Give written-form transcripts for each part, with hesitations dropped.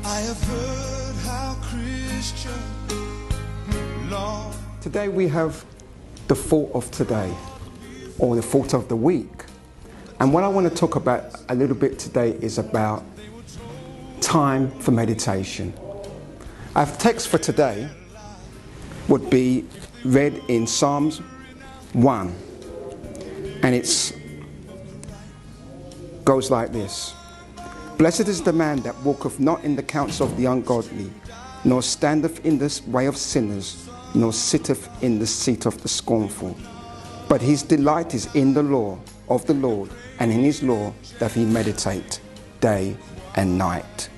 I have heard how Christians long. Today we have the thought of today, or the thought of the week. And what I want to talk about a little bit today is about time for meditation. Our text for today would be read in Psalms 1. And it goes like this. Blessed is the man that walketh not in the counsel of the ungodly, nor standeth in the way of sinners, nor sitteth in the seat of the scornful. But his delight is in the law of the Lord, and in his law doth he meditate day and night.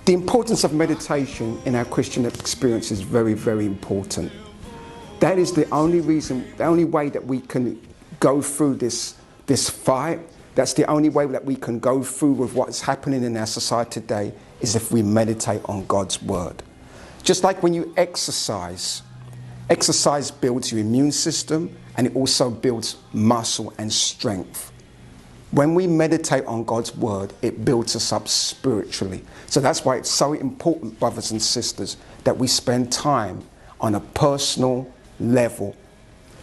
The importance of meditation in our Christian experience is very, very important. That is the only reason, the only way that we can go through this fight. That's the only way that we can go through with what's happening in our society today, is if we meditate on God's word. Just like when you exercise builds your immune system, and it also builds muscle and strength. When we meditate on God's word, it builds us up spiritually. So that's why it's so important, brothers and sisters, that we spend time on a personal level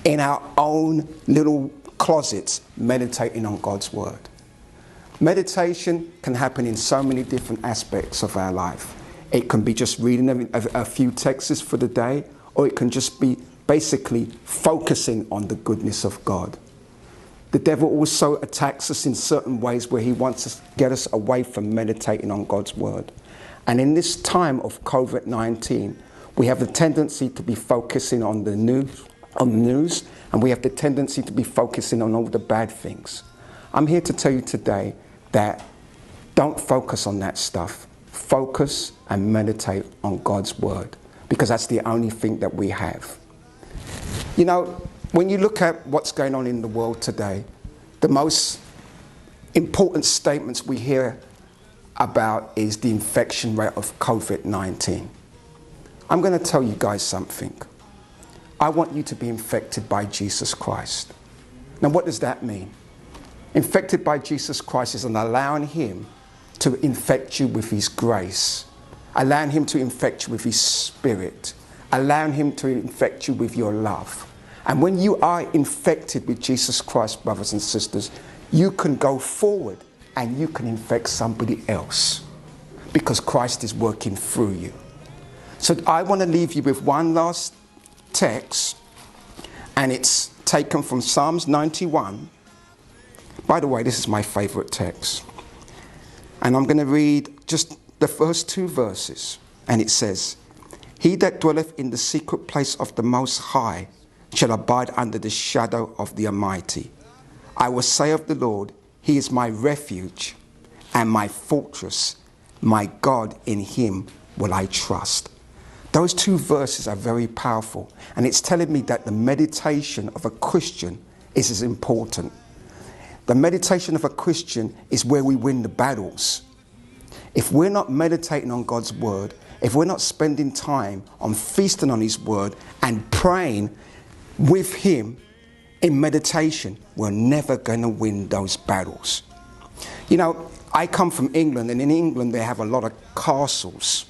in our own little closets meditating on God's word. Meditation can happen in so many different aspects of our life. It can be just reading a few texts for the day, or it can just be basically focusing on the goodness of God. The devil also attacks us in certain ways where he wants to get us away from meditating on God's word. And in this time of COVID-19, we have the tendency to be focusing on the news, and we have the tendency to be focusing on all the bad things. I'm here to tell you today that don't focus on that stuff. Focus and meditate on God's word, because that's the only thing that we have. You know, when you look at what's going on in the world today, the most important statements we hear about is the infection rate of COVID-19. I'm going to tell you guys something. I want you to be infected by Jesus Christ. Now, what does that mean? Infected by Jesus Christ is allowing him to infect you with his grace, allowing him to infect you with his spirit, allowing him to infect you with your love. And when you are infected with Jesus Christ, brothers and sisters, you can go forward and you can infect somebody else, because Christ is working through you. So I want to leave you with one last text, and it's taken from Psalms 91. By the way, this is my favorite text. And I'm going to read just the first two verses. And it says, He that dwelleth in the secret place of the Most High shall abide under the shadow of the Almighty. I will say of the Lord, He is my refuge and my fortress. My God, in him will I trust. Those two verses are very powerful, and it's telling me that the meditation of a Christian is as important. The meditation of a Christian is where we win the battles. If we're not meditating on God's word, if we're not spending time on feasting on his word and praying with him in meditation, we're never going to win those battles. You know, I come from England, and in England they have a lot of castles.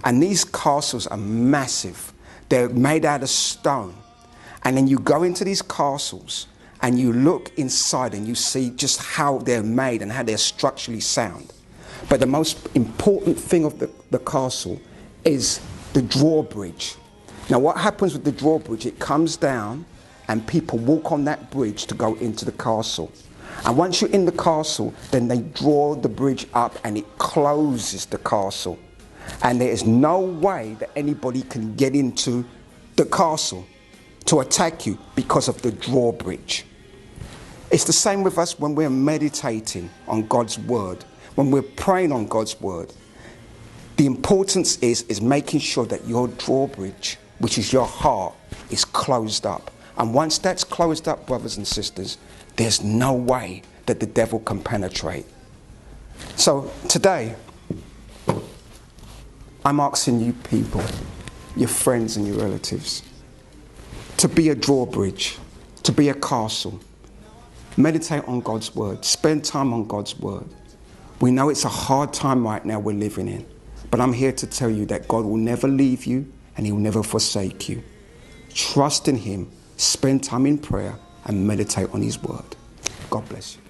And these castles are massive. They're made out of stone. And then you go into these castles and you look inside and you see just how they're made and how they're structurally sound. But the most important thing of the castle is the drawbridge. Now, what happens with the drawbridge? It comes down and people walk on that bridge to go into the castle. And once you're in the castle, then they draw the bridge up and it closes the castle. And there is no way that anybody can get into the castle to attack you because of the drawbridge. It's the same with us when we're meditating on God's word, when we're praying on God's word. The importance is making sure that your drawbridge, which is your heart, is closed up. And once that's closed up, brothers and sisters, there's no way that the devil can penetrate. So today, I'm asking you people, your friends and your relatives, to be a drawbridge, to be a castle. Meditate on God's word. Spend time on God's word. We know it's a hard time right now we're living in, but I'm here to tell you that God will never leave you and he will never forsake you. Trust in him, spend time in prayer and meditate on his word. God bless you.